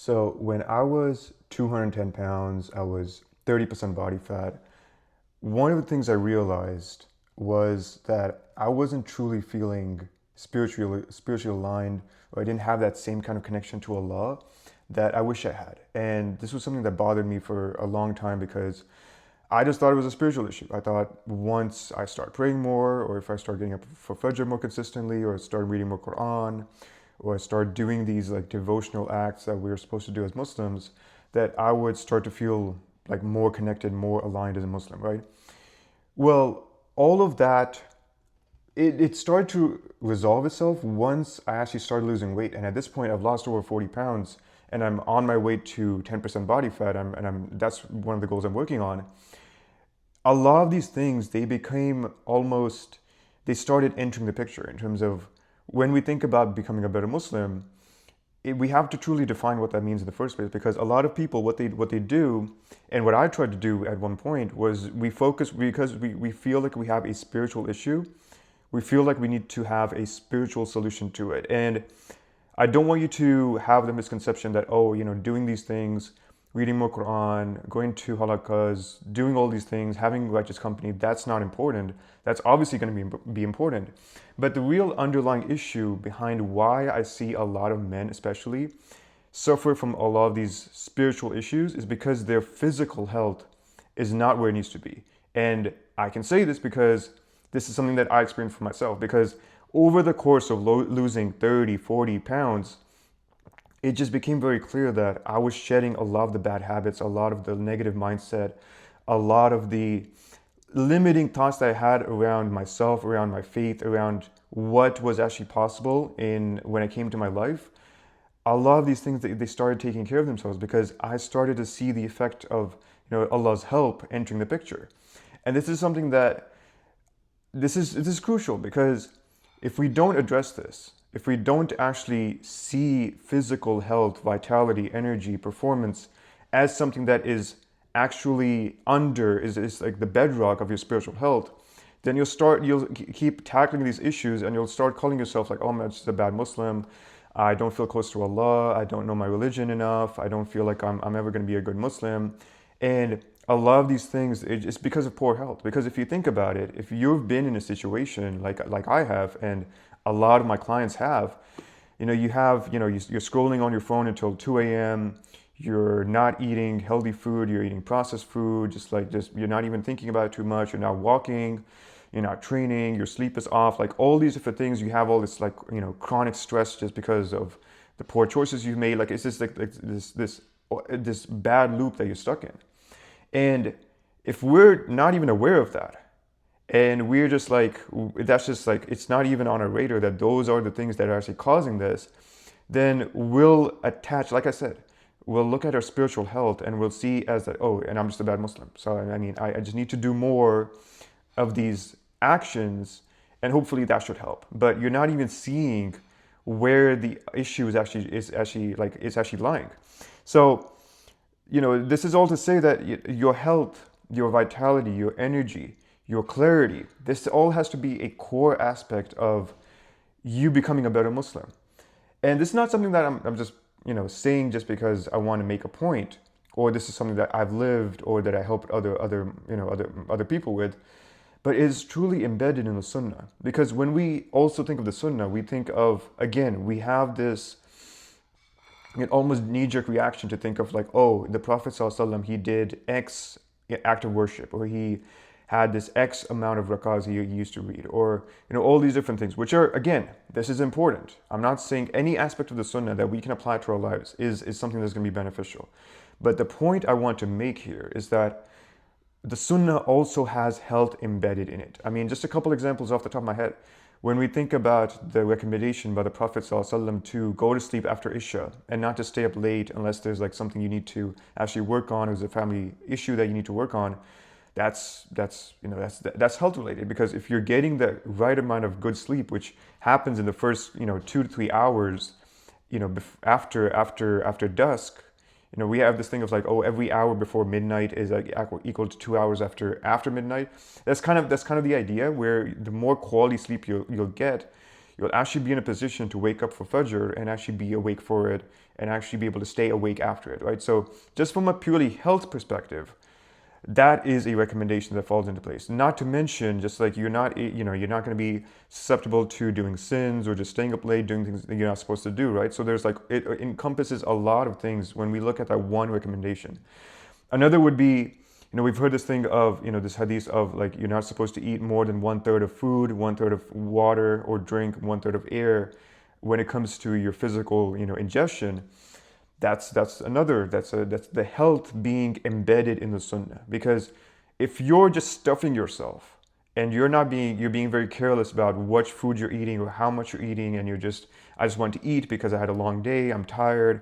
So when I was 210 pounds, I was 30% body fat. One of the things I realized was that I wasn't truly feeling spiritually aligned, or I didn't have that same kind of connection to Allah that I wish I had. And this was something that bothered me for a long time because I just thought it was a spiritual issue. I thought once I start praying more, or if I start getting up for Fajr more consistently, or start reading more Quran, or start doing these like devotional acts that we're supposed to do as Muslims, that I would start to feel like more connected, more aligned as a Muslim, right? Well, all of that, it started to resolve itself once I actually started losing weight. And at this point, I've lost over 40 pounds and I'm on my way to 10% body fat. That's one of the goals I'm working on. A lot of these things, they became almost, they started entering the picture in terms of when we think about becoming a better Muslim, we have to truly define what that means in the first place, because a lot of people, what they do, and what I tried to do at one point, was we focus because we feel like we have a spiritual issue. We feel like we need to have a spiritual solution to it. And I don't want you to have the misconception that, oh, doing these things, reading more Quran, going to halakas, doing all these things, having righteous company, that's not important. That's obviously going to be important. But the real underlying issue behind why I see a lot of men, especially, suffer from a lot of these spiritual issues is because their physical health is not where it needs to be. And I can say this because this is something that I experienced for myself. Because over the course of losing 30, 40 pounds, it just became very clear that I was shedding a lot of the bad habits, a lot of the negative mindset, a lot of the limiting thoughts that I had around myself, around my faith, around what was actually possible in when it came to my life. A lot of these things, they started taking care of themselves because I started to see the effect of Allah's help entering the picture. And this is something that this is crucial, because if we don't address this, if we don't actually see physical health, vitality, energy, performance as something that is actually is like the bedrock of your spiritual health, then you'll keep tackling these issues and you'll start calling yourself like, oh, I'm just a bad Muslim. I don't feel close to Allah. I don't know my religion enough. I don't feel like I'm ever going to be a good Muslim. And a lot of these things, it's because of poor health. Because if you think about it, if you've been in a situation like I have, and a lot of my clients have, you're scrolling on your phone until 2 a.m. You're not eating healthy food. You're eating processed food. Just you're not even thinking about it too much. You're not walking. You're not training. Your sleep is off. Like all these different things, you have all this chronic stress just because of the poor choices you've made. Like it's just like this bad loop that you're stuck in. And if we're not even aware of that, and we're just like, that's just like, it's not even on our radar that those are the things that are actually causing this, then we'll attach, like I said, we'll look at our spiritual health and we'll see as that, oh, and I'm just a bad Muslim. So, I mean, I just need to do more of these actions and hopefully that should help. But you're not even seeing where the issue is actually lying. So, this is all to say that your health, your vitality, your energy, your clarity, this all has to be a core aspect of you becoming a better Muslim. And this is not something that I'm just, saying just because I want to make a point, or this is something that I've lived or that I helped other people with, but it is truly embedded in the Sunnah. Because when we also think of the Sunnah, we think of, again, we have this almost knee-jerk reaction to think of like, oh, the Prophet ﷺ, he did X act of worship, or he had this X amount of rakahs he used to read, or all these different things, which are, again, this is important. I'm not saying any aspect of the Sunnah that we can apply to our lives is something that's going to be beneficial. But the point I want to make here is that the Sunnah also has health embedded in it. I mean, just a couple examples off the top of my head. When we think about the recommendation by the Prophet ﷺ to go to sleep after Isha and not to stay up late unless there's like something you need to actually work on, or there's a family issue that you need to work on, that's health related. Because if you're getting the right amount of good sleep, which happens in the first 2 to 3 hours, after dusk, we have this thing of like, oh, every hour before midnight is like equal to 2 hours after midnight. That's kind of the idea, where the more quality sleep you'll get, you'll actually be in a position to wake up for Fajr and actually be awake for it and actually be able to stay awake after it, right? So just from a purely health perspective, that is a recommendation that falls into place. Not to mention, just like you're not going to be susceptible to doing sins or just staying up late doing things that you're not supposed to do, right? So there's like, it encompasses a lot of things when we look at that one recommendation. Another would be, we've heard this thing of, this hadith of like, you're not supposed to eat more than 1/3 of food, 1/3 of water or drink, 1/3 of air when it comes to your physical, ingestion. That's another, that's the health being embedded in the sunnah. Because if you're just stuffing yourself and you're being very careless about what food you're eating or how much you're eating, and I just want to eat because I had a long day, I'm tired,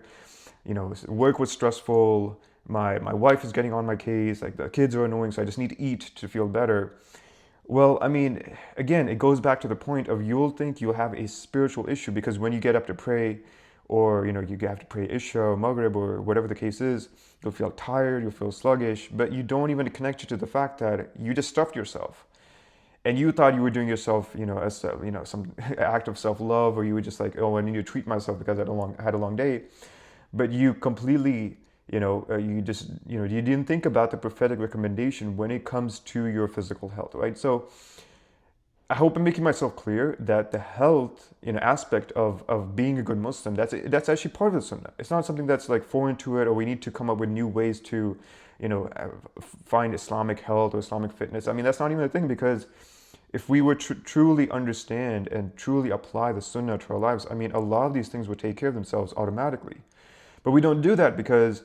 work was stressful, my wife is getting on my case, like the kids are annoying, so I just need to eat to feel better. Well, I mean, again, it goes back to the point of you'll think you'll have a spiritual issue because when you get up to pray, or you have to pray Isha or Maghrib or whatever the case is, you'll feel tired, you'll feel sluggish, but you don't even connect it to the fact that you just stuffed yourself. And you thought you were doing yourself, as some act of self-love, or you were just like, oh, I need to treat myself because I had a long day. But you completely, you didn't think about the prophetic recommendation when it comes to your physical health, right? So I hope I'm making myself clear that the health, aspect of being a good Muslim, that's actually part of the Sunnah. It's not something that's like foreign to it, or we need to come up with new ways to, find Islamic health or Islamic fitness. I mean, that's not even a thing, because if we were to truly understand and truly apply the Sunnah to our lives, I mean, a lot of these things would take care of themselves automatically. But we don't do that because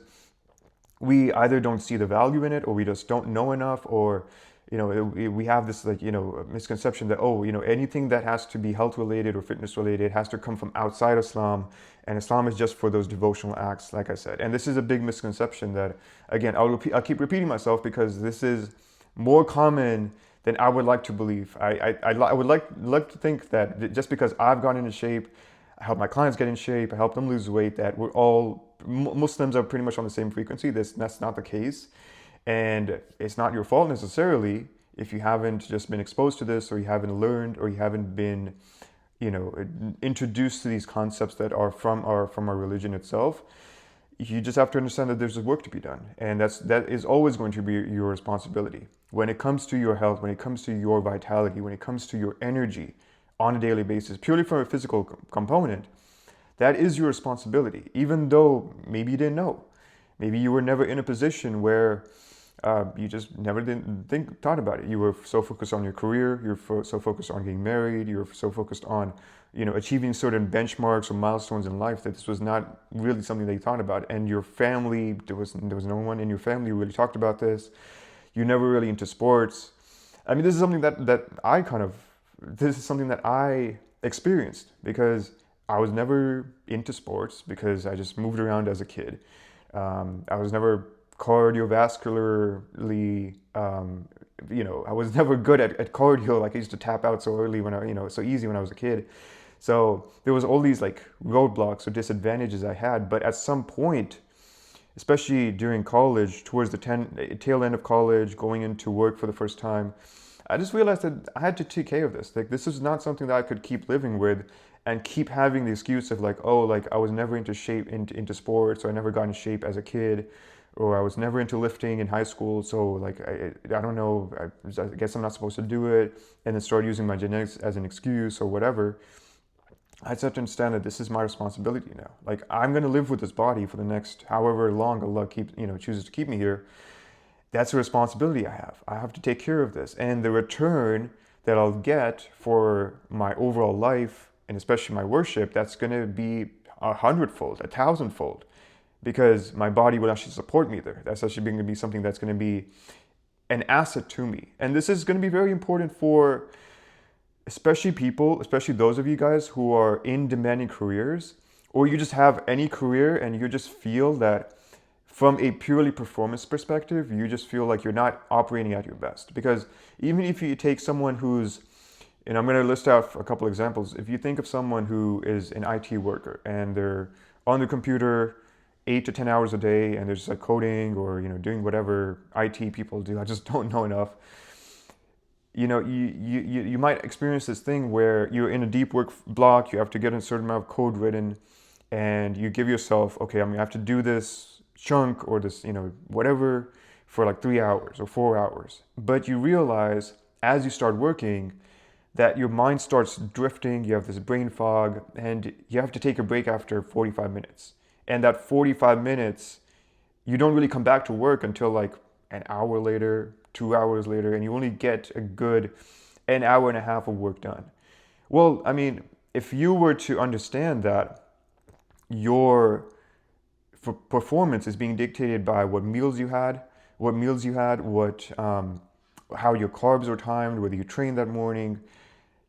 we either don't see the value in it, or we just don't know enough, or we have this misconception that, anything that has to be health related or fitness related has to come from outside Islam, and Islam is just for those devotional acts, like I said. And this is a big misconception that, again, I'll keep repeating myself because this is more common than I would like to believe. I would like to think that just because I've gotten into shape, I help my clients get in shape, I help them lose weight, that we're all Muslims are pretty much on the same frequency. That's not the case. And it's not your fault necessarily if you haven't just been exposed to this, or you haven't learned, or you haven't been, introduced to these concepts that are from our religion itself. You just have to understand that there's work to be done, and that is always going to be your responsibility when it comes to your health, when it comes to your vitality, when it comes to your energy on a daily basis, purely from a physical component. That is your responsibility, even though maybe you didn't know. Maybe you were never in a position where you just never thought about it. You were so focused on your career, you're so focused on getting married, you're so focused on achieving certain benchmarks or milestones in life that this was not really something that you thought about. And your family, there was no one in your family who really talked about this. You're never really into sports. I mean, this is something this is something that I experienced because I was never into sports because I just moved around as a kid. I was never cardiovascularly, I was never good at cardio. Like I used to tap out so early so easy when I was a kid. So there was all these like roadblocks or disadvantages I had. But at some point, especially during college, towards the tail end of college, going into work for the first time, I just realized that I had to take care of this. Like this is not something that I could keep living with and keep having the excuse of like, oh, like I was never into into sports, or I never got in shape as a kid, or I was never into lifting in high school, so like I don't know, I guess I'm not supposed to do it, and then start using my genetics as an excuse or whatever. I just have to understand that this is my responsibility now. Like I'm gonna live with this body for the next however long Allah chooses to keep me here. That's a responsibility I have. I have to take care of this, and the return that I'll get for my overall life, and especially my worship, that's gonna be 100-fold, 1,000-fold. Because my body will actually support me there. That's actually going to be something that's going to be an asset to me. And this is going to be very important for especially those of you guys who are in demanding careers, or you just have any career and you just feel that from a purely performance perspective, you just feel like you're not operating at your best. Because even if you take someone who's, and I'm going to list out a couple examples. If you think of someone who is an IT worker and they're on the computer 8 to 10 hours a day, and they're just like coding or doing whatever IT people do. I just don't know enough. you might experience this thing where you're in a deep work block, you have to get a certain amount of code written, and you give yourself, okay, I'm gonna have to do this chunk or this, whatever for like 3 hours or 4 hours. But you realize as you start working that your mind starts drifting, you have this brain fog, and you have to take a break after 45 minutes. And that 45 minutes, you don't really come back to work until like an hour later, 2 hours later, and you only get a good an hour and a half of work done. Well, I mean, if you were to understand that your performance is being dictated by what meals you had, how your carbs are timed, whether you trained that morning,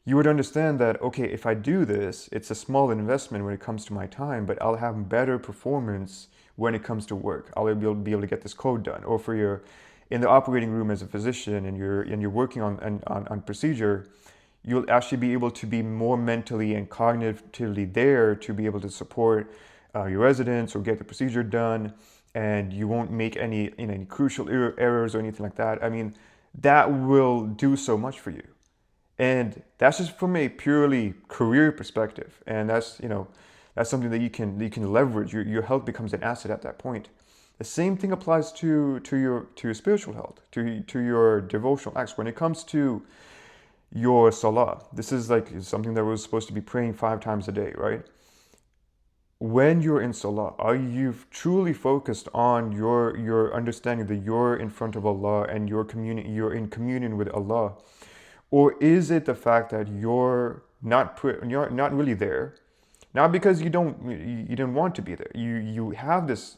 you would understand that, okay, if I do this, it's a small investment when it comes to my time, but I'll have better performance when it comes to work. I'll be able to get this code done. Or for your in the operating room as a physician and you're working on procedure, you'll actually be able to be more mentally and cognitively there to be able to support your residents or get the procedure done, and you won't make any crucial errors or anything like that. I mean, that will do so much for you. And that's just from a purely career perspective. And that's something that you can leverage. Your health becomes an asset at that point. The same thing applies to your spiritual health, to your devotional acts. When it comes to your salah, this is like something that we're supposed to be praying 5 times a day, right? When you're in salah, are you truly focused on your understanding that you're in front of Allah and you're in communion with Allah? Or is it the fact that you're not really there, not because you didn't want to be there? You have this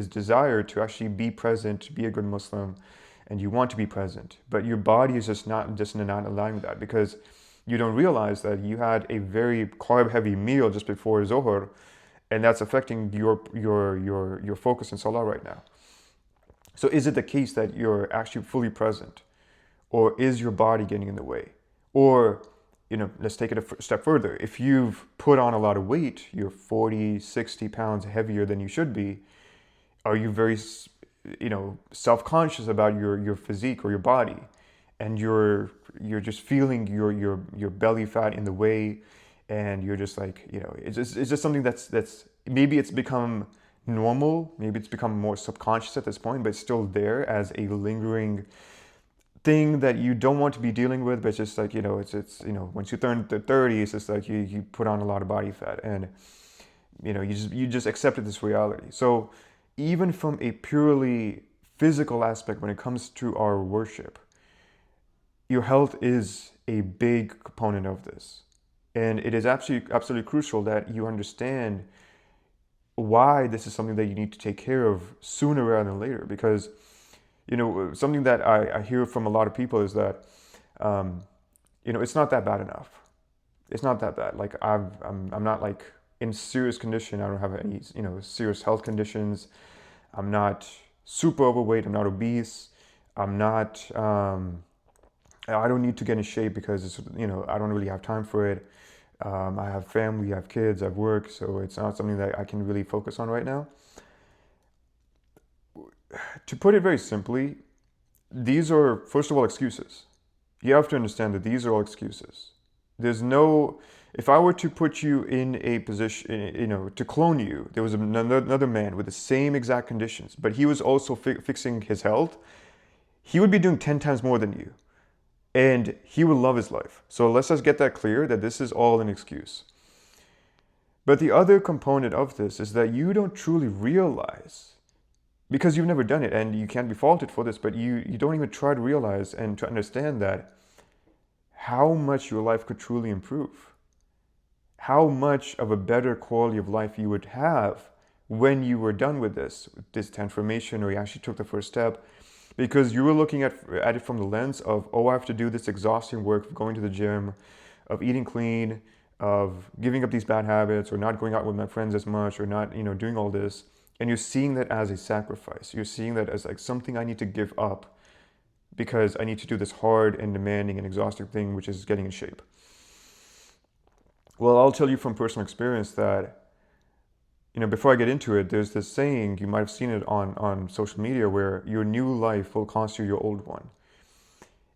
desire to actually be present, to be a good Muslim, and you want to be present, but your body is just not aligned with that because you don't realize that you had a very carb-heavy meal just before Zohar, and that's affecting your focus in Salah right now. So is it the case that you're actually fully present? Or is your body getting in the way? Or, let's take it a step further. If you've put on a lot of weight, you're 40, 60 pounds heavier than you should be, are you very, self-conscious about your physique or your body? And you're just feeling your belly fat in the way, and you're just like, it's just something that's maybe it's become normal, maybe it's become more subconscious at this point, but it's still there as a lingering thing that you don't want to be dealing with. But it's just like, it's once you turn the 30s, it's just like you put on a lot of body fat, and you just accepted this reality. So even from a purely physical aspect, when it comes to our worship, your health is a big component of this, and it is absolutely crucial that you understand why this is something that you need to take care of sooner rather than later. Because something that I hear from a lot of people is that, it's not that bad enough. It's not that bad. Like I'm not like in serious condition. I don't have any, serious health conditions. I'm not super overweight. I'm not obese. I'm not, I don't need to get in shape because it's, I don't really have time for it. I have family, I have kids, I have work. So it's not something that I can really focus on right now. To put it very simply, these are, first of all, excuses. You have to understand that these are all excuses. If I were to put you in a position, to clone you, there was another man with the same exact conditions, but he was also fixing his health, he would be doing 10 times more than you. And he would love his life. So let's just get that clear, that this is all an excuse. But the other component of this is that you don't truly realize, because you've never done it, and you can't be faulted for this, but you don't even try to realize and to understand that how much your life could truly improve. How much of a better quality of life you would have when you were done with this transformation, or you actually took the first step, because you were looking at it from the lens of, I have to do this exhausting work of going to the gym, of eating clean, of giving up these bad habits, or not going out with my friends as much, or not, doing all this. And you're seeing that as a sacrifice. You're seeing that as like something I need to give up because I need to do this hard and demanding and exhausting thing, which is getting in shape. Well, I'll tell you from personal experience that, before I get into it, there's this saying, you might have seen it on social media, where your new life will cost you your old one.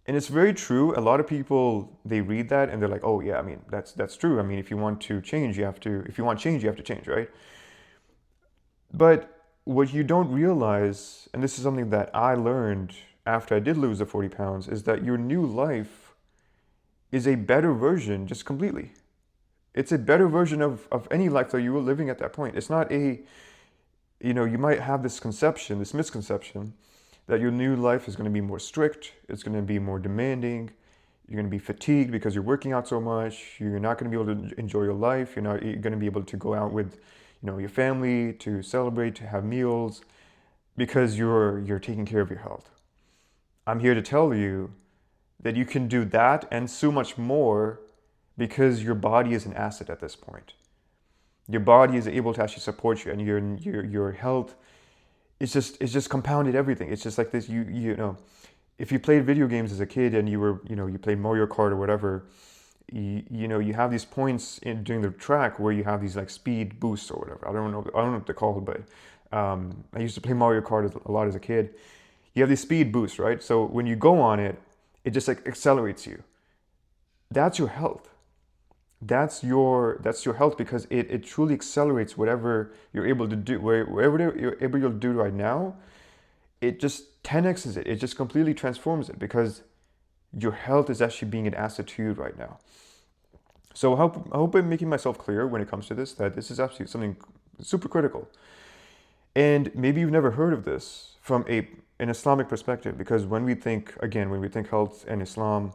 And it's very true. A lot of people, they read that and they're like, oh yeah, I mean, that's true. I mean, if you want to change, you have to, if you want change, you have to change, right? But what you don't realize, and this is something that I learned after I did lose the 40 pounds, is that your new life is a better version, just completely. It's a better version of any life that you were living at that point. It's not a, you might have this conception, this misconception, that your new life is going to be more strict, it's going to be more demanding, you're going to be fatigued because you're working out so much, you're not going to be able to enjoy your life, you're going to be able to go out with, your family, to celebrate, to have meals, because you're taking care of your health. I'm here to tell you that you can do that and so much more because your body is an asset at this point. Your body is able to actually support you, and your health it's just compounded everything. It's just like this. If you played video games as a kid and you played Mario Kart or whatever, you have these points during the track where you have these like speed boosts or whatever. I don't know what they're called, but I used to play Mario Kart a lot as a kid. You have these speed boosts, right? So when you go on it, it just like accelerates you. That's your health. That's your health, because it truly accelerates whatever you're able to do. Wherever you're able to do right now, it just 10x's it. It just completely transforms it, because your health is actually being an asset to you right now. So I hope I'm making myself clear when it comes to this, that this is absolutely something super critical. And maybe you've never heard of this from an Islamic perspective, because when we think health and Islam,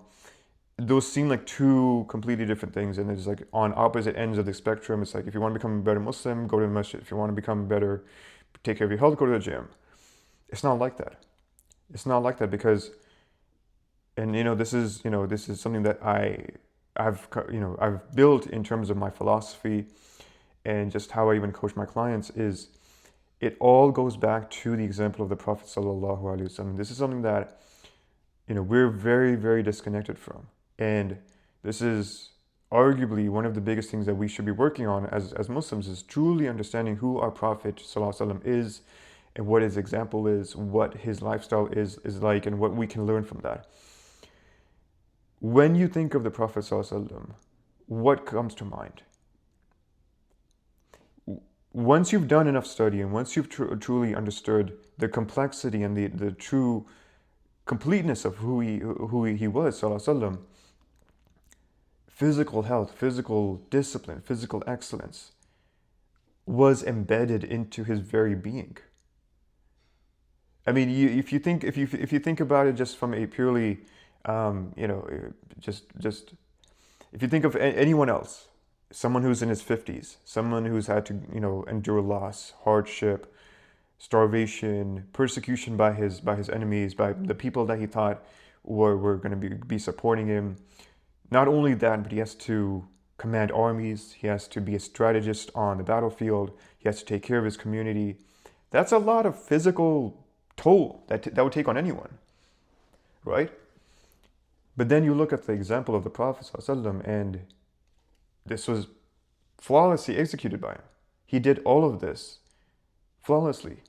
those seem like two completely different things, and it's like on opposite ends of the spectrum. It's like, if you want to become a better Muslim, go to the masjid. If you want to become better, take care of your health, go to the gym. It's not like that. It's not like that, because, and this is something that I've built in terms of my philosophy and just how I even coach my clients, is it all goes back to the example of the Prophet sallallahu alaihi wasallam. This is something that we're very, very disconnected from. And this is arguably one of the biggest things that we should be working on as Muslims, is truly understanding who our Prophet ﷺ is, and what his example is, what his lifestyle is like, and what we can learn from that. When you think of the Prophet ﷺ, what comes to mind? Once you've done enough study, and once you've truly understood the complexity and the true completeness of who he was, ﷺ, physical health, physical discipline, physical excellence was embedded into his very being. I mean, if you think about it just from a purely, just if you think of anyone else, someone who's in his 50s, someone who's had to endure loss, hardship, starvation, persecution by his enemies, by the people that he thought were going to be supporting him. Not only that, but he has to command armies, he has to be a strategist on the battlefield, he has to take care of his community. That's a lot of physical toll that would take on anyone, right? But then you look at the example of the Prophet ﷺ, and this was flawlessly executed by him. He did all of this flawlessly.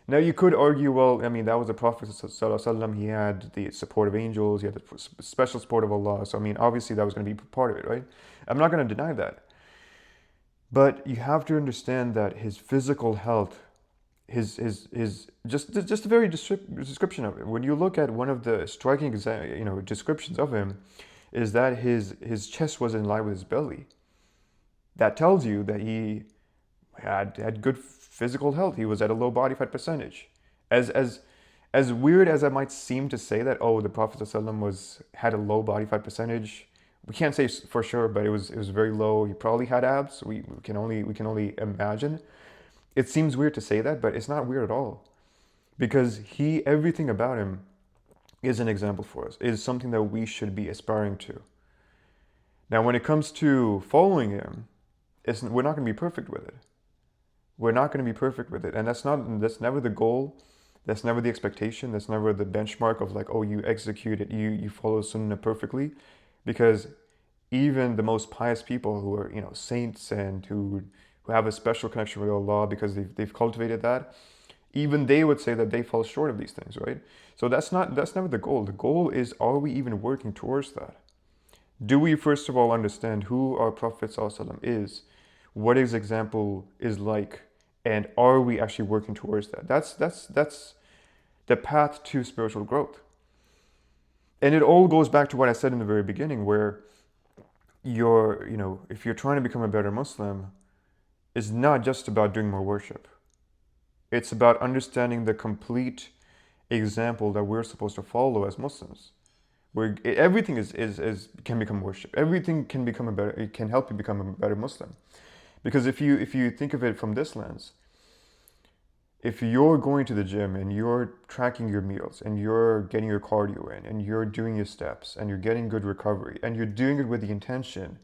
Now you could argue, well, I mean, that was the Prophet ﷺ. He had the support of angels, he had the special support of Allah. So I mean, obviously that was going to be part of it, right? I'm not going to deny that. But you have to understand that his physical health, his just a very description of it. When you look at one of the striking descriptions of him, is that his chest was in line with his belly. That tells you that he had good physical health. He was at a low body fat percentage. As weird as it might seem to say that, oh, the Prophet ﷺ had a low body fat percentage, we can't say for sure, but it was very low. He probably had abs. We can only imagine. It seems weird to say that, but it's not weird at all, because everything about him is an example for us. It is something that we should be aspiring to. Now, when it comes to following him, we're not going to be perfect with it. We're not going to be perfect with it. And that's never the goal. That's never the expectation. That's never the benchmark of like, oh, you execute it, you follow Sunnah perfectly. Because even the most pious people who are, saints and who have a special connection with Allah because they've cultivated that, Even they would say that they fall short of these things, right? So that's never the goal. The goal is, are we even working towards that? Do we first of all understand who our Prophet ﷺ is, what his example is like, and are we actually working towards that? That's the path to spiritual growth. And it all goes back to what I said in the very beginning, where if you're trying to become a better Muslim, it's not just about doing more worship. It's about understanding the complete example that we're supposed to follow as Muslims. Where everything can become worship. Everything can become it can help you become a better Muslim. Because if you think of it from this lens, if you're going to the gym and you're tracking your meals and you're getting your cardio in and you're doing your steps and you're getting good recovery and you're doing it with the intention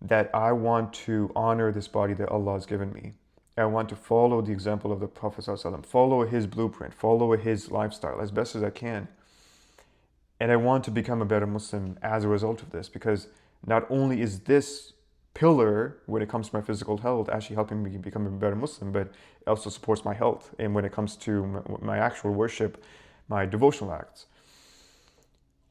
that I want to honor this body that Allah has given me, I want to follow the example of the Prophet ﷺ, follow his blueprint, follow his lifestyle as best as I can. And I want to become a better Muslim as a result of this, because not only is this pillar when it comes to my physical health actually helping me become a better Muslim, but it also supports my health. And when it comes to my actual worship, my devotional acts,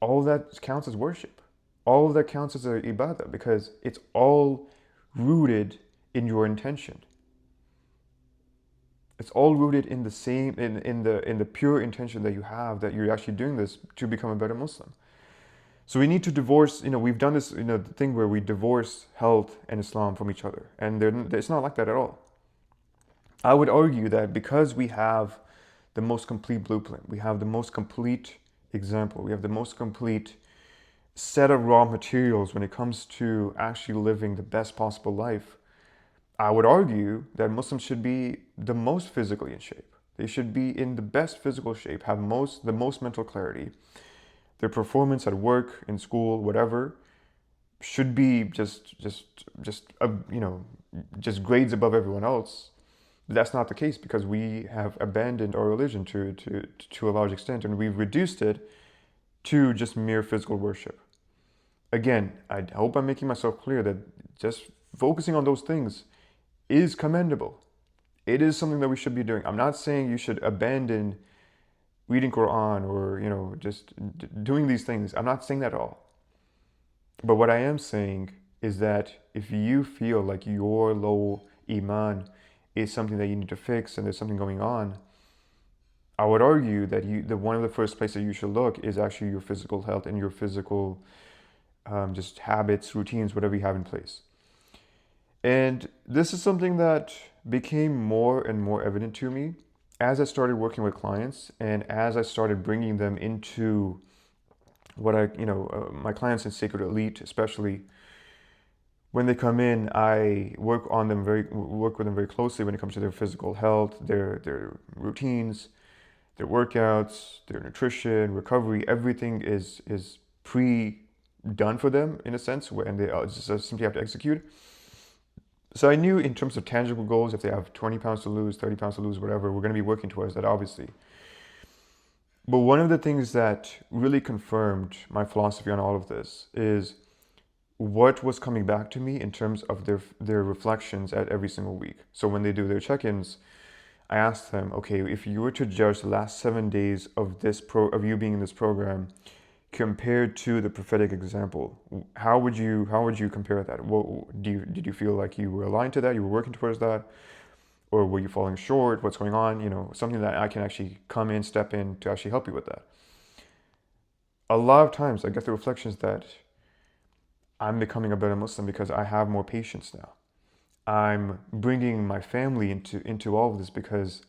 all of that counts as worship. All of that counts as a ibadah, because it's all rooted in your intention. It's all rooted in the same in the pure intention that you have, that you're actually doing this to become a better Muslim. So we need to divorce, we've done this, the thing where we divorce health and Islam from each other. And it's not like that at all. I would argue that because we have the most complete blueprint, we have the most complete example, we have the most complete set of raw materials when it comes to actually living the best possible life, I would argue that Muslims should be the most physically in shape. They should be in the best physical shape, have the most mental clarity. Their performance at work, in school, whatever, should be just grades above everyone else. But that's not the case, because we have abandoned our religion to a large extent, and we've reduced it to just mere physical worship. Again, I hope I'm making myself clear that just focusing on those things is commendable. It is something that we should be doing. I'm not saying you should abandon reading Quran or just doing these things. I'm not saying that at all. But what I am saying is that if you feel like your low iman is something that you need to fix and there's something going on, I would argue that one of the first places you should look is actually your physical health and your physical just habits, routines, whatever you have in place. And this is something that became more and more evident to me as I started working with clients, and as I started bringing them into what my clients in Sacred Elite, especially when they come in, I work with them very closely when it comes to their physical health, their routines, their workouts, their nutrition, recovery. Everything is pre-done for them in a sense, and they just simply have to execute. So I knew in terms of tangible goals, if they have 20 pounds to lose, 30 pounds to lose, whatever, we're going to be working towards that, obviously. But one of the things that really confirmed my philosophy on all of this is what was coming back to me in terms of their reflections at every single week. So when they do their check-ins, I asked them, okay, if you were to judge the last 7 days of you being in this program compared to the prophetic example, how would you compare that? Did you feel like you were aligned to that? You were working towards that? Or were you falling short? What's going on? Something that I can actually come in, step in to actually help you with that. A lot of times I get the reflections that I'm becoming a better Muslim because I have more patience now. I'm bringing my family into all of this because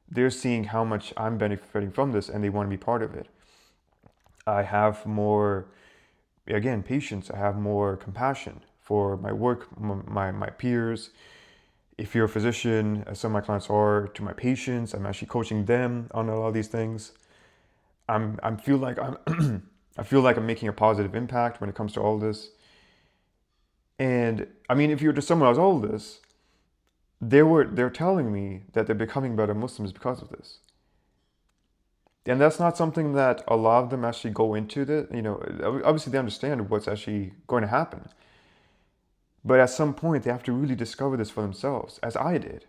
they're seeing how much I'm benefiting from this and they want to be part of it. I have more, again, patience. I have more compassion for my work, my peers. If you're a physician, as some of my clients are, to my patients, I'm actually coaching them on a lot of these things. I feel like I'm making a positive impact when it comes to all this. And I mean, if you were to summarize all this, they're telling me that they're becoming better Muslims because of this. And that's not something that a lot of them actually go into. Obviously they understand what's actually going to happen. But at some point, they have to really discover this for themselves, as I did.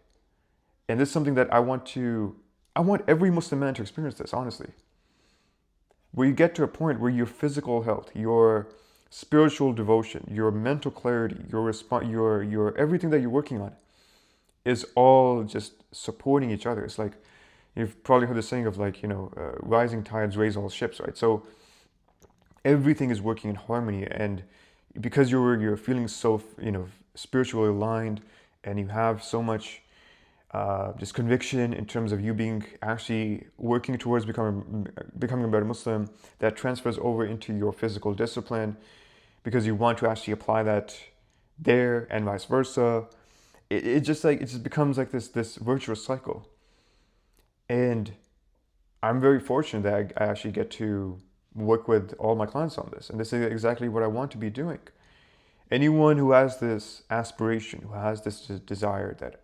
And this is something that I want to I want every Muslim man to experience this, honestly. Where you get to a point where your physical health, your spiritual devotion, your mental clarity, your everything that you're working on is all just supporting each other. It's like, you've probably heard the saying of like, rising tides raise all ships, right? So everything is working in harmony, and because you're feeling so, spiritually aligned, and you have so much just conviction in terms of you being actually working towards becoming a better Muslim, that transfers over into your physical discipline because you want to actually apply that there and vice versa. It just becomes like this virtuous cycle. And I'm very fortunate that I actually get to work with all my clients on this, and this is exactly what I want to be doing. Anyone who has this aspiration, who has this desire, that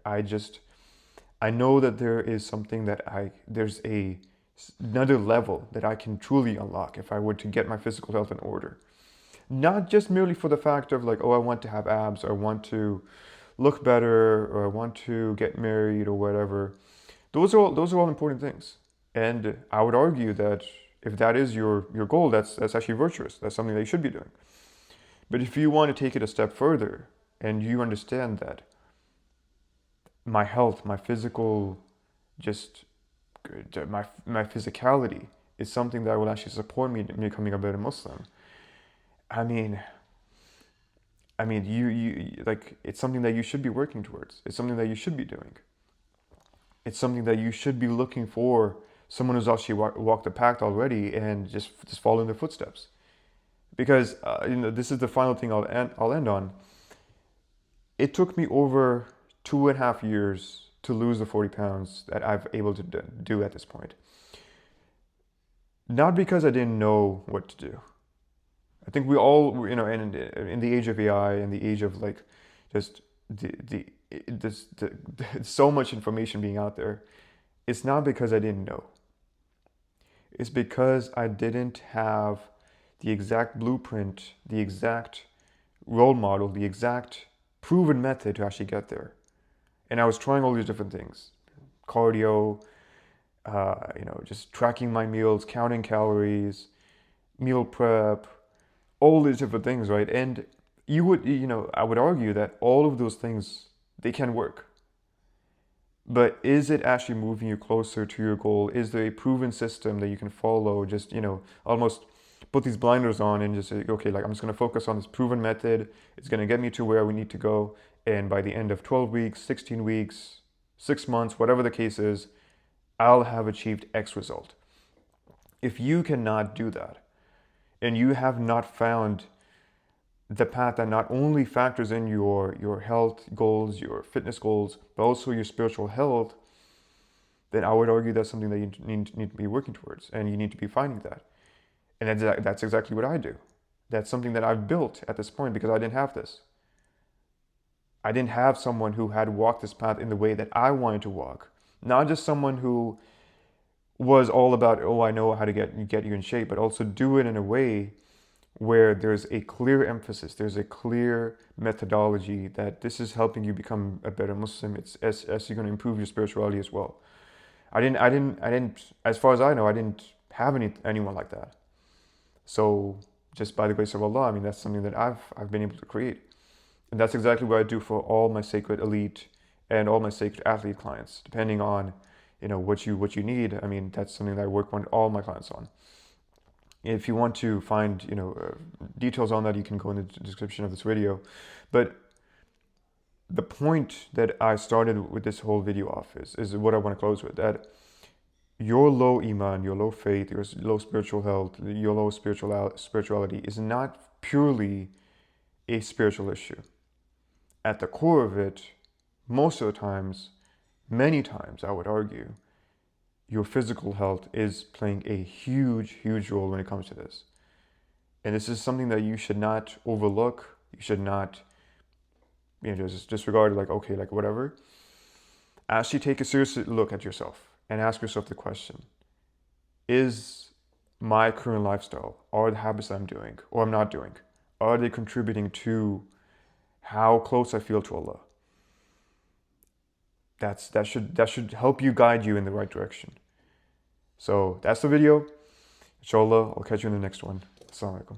I know that there is something that there's another level that I can truly unlock if I were to get my physical health in order. Not just merely for the fact of like, oh, I want to have abs, or I want to look better, or I want to get married, or whatever. Those are all important things. And I would argue that if that is your goal, that's actually virtuous. That's something that you should be doing. But if you want to take it a step further, and you understand that my health, my physical, just my physicality is something that will actually support me in becoming a better Muslim. I mean, you like, it's something that you should be working towards. It's something that you should be doing. It's something that you should be looking for someone who's actually walked the path already, and just follow in their footsteps. Because this is the final thing I'll end on. It took me over 2.5 years to lose the 40 pounds that I've able to do at this point. Not because I didn't know what to do. I think we all, in the age of AI, in the age of like just so much information being out there, it's not because I didn't know. It's because I didn't have the exact blueprint, the exact role model, the exact proven method to actually get there. And I was trying all these different things: cardio, just tracking my meals, counting calories, meal prep, all these different things, right? And I would argue that all of those things, they can work. But is it actually moving you closer to your goal? Is there a proven system that you can follow? Just, almost put these blinders on and just say, okay, like, I'm just going to focus on this proven method. It's going to get me to where we need to go. And by the end of 12 weeks, 16 weeks, 6 months, whatever the case is, I'll have achieved X result. If you cannot do that, and you have not found the path that not only factors in your health goals, your fitness goals, but also your spiritual health, then I would argue that's something that you need to be working towards, and you need to be finding that. And that's exactly what I do. That's something that I've built at this point because I didn't have this. I didn't have someone who had walked this path in the way that I wanted to walk. Not just someone who was all about, oh, I know how to get you in shape, but also do it in a way where there's a clear emphasis, there's a clear methodology that this is helping you become a better Muslim. It's as you're going to improve your spirituality as well. I didn't, as far as I know, I didn't have anyone like that. So just by the grace of Allah, that's something that I've been able to create. And that's exactly what I do for all my sacred elite and all my sacred athlete clients, depending on, what you need. That's something that I work on all my clients on. If you want to find, details on that, you can go in the description of this video. But the point that I started with this whole video off is what I want to close with, that your low iman, your low faith, your low spiritual health, your low spirituality is not purely a spiritual issue. At the core of it, most of the times, many times, I would argue, your physical health is playing a huge, huge role when it comes to this. And this is something that you should not overlook. You should not, just disregard, like, okay, like, whatever. Actually take a serious look at yourself and ask yourself the question: is my current lifestyle, or the habits that I'm doing or I'm not doing, are they contributing to how close I feel to Allah? That should help you guide you in the right direction. So that's the video. Inshallah, I'll catch you in the next one. Assalamu alaikum.